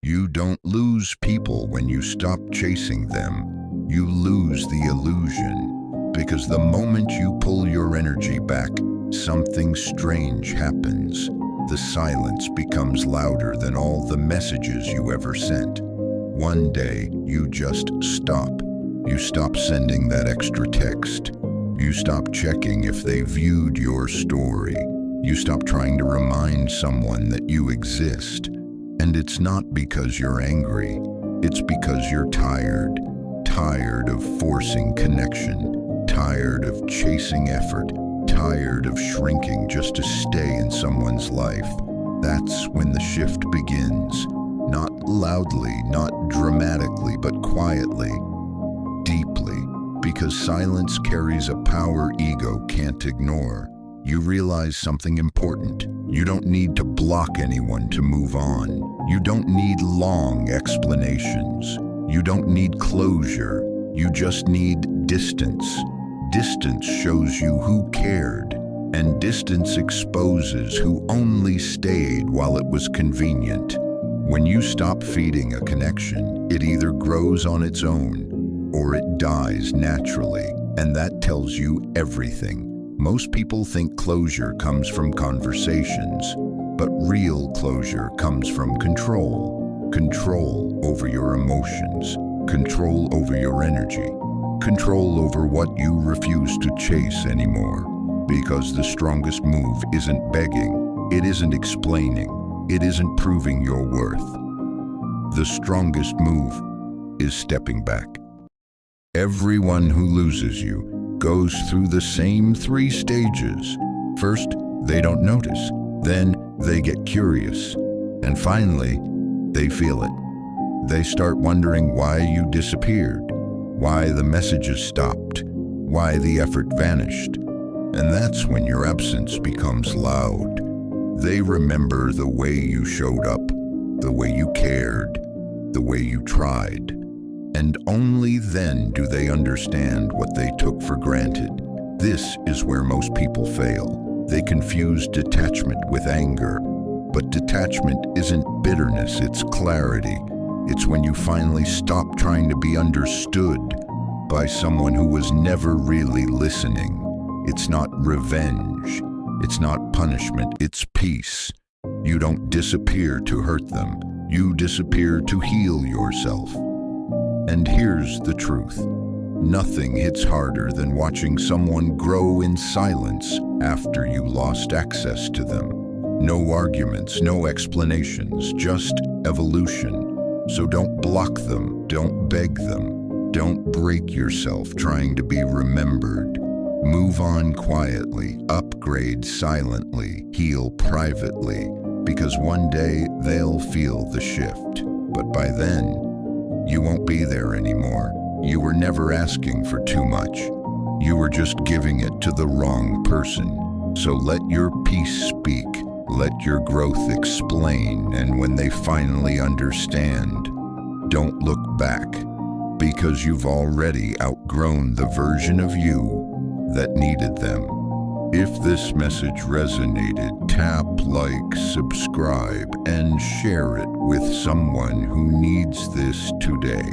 You don't lose people when you stop chasing them. You lose the illusion. Because the moment you pull your energy back, something strange happens. The silence becomes louder than all the messages you ever sent. One day, you just stop. You stop sending that extra text. You stop checking if they viewed your story. You stop trying to remind someone that you exist. And it's not because you're angry. It's because you're tired. Tired of forcing connection. Tired of chasing effort. Tired of shrinking just to stay in someone's life. That's when the shift begins. Not loudly, not dramatically, but quietly, deeply, because silence carries a power ego can't ignore. You realize something important. You don't need to block anyone to move on. You don't need long explanations. You don't need closure. You just need distance. Distance shows you who cared, and distance exposes who only stayed while it was convenient. When you stop feeding a connection, it either grows on its own or it dies naturally, and that tells you everything. Most people think closure comes from conversations, but real closure comes from control. Control over your emotions, control over your energy, control over what you refuse to chase anymore. Because the strongest move isn't begging, it isn't explaining, it isn't proving your worth. The strongest move is stepping back. Everyone who loses you goes through the same 3 stages. First, they don't notice. Then, they get curious. And finally, they feel it. They start wondering why you disappeared, why the messages stopped, why the effort vanished. And that's when your absence becomes loud. They remember the way you showed up, the way you cared, the way you tried. And only then do they understand what they took for granted. This is where most people fail. They confuse detachment with anger. But detachment isn't bitterness, it's clarity. It's when you finally stop trying to be understood by someone who was never really listening. It's not revenge. It's not punishment. It's peace. You don't disappear to hurt them. You disappear to heal yourself. And here's the truth. Nothing hits harder than watching someone grow in silence after you lost access to them. No arguments, no explanations, just evolution. So don't block them, don't beg them, don't break yourself trying to be remembered. Move on quietly, upgrade silently, heal privately, because one day they'll feel the shift. But by then, you won't be there anymore. You were never asking for too much. You were just giving it to the wrong person. So let your peace speak. Let your growth explain. And when they finally understand, don't look back, because you've already outgrown the version of you that needed them. If this message resonated, tap like, subscribe, and share it with someone who needs this today.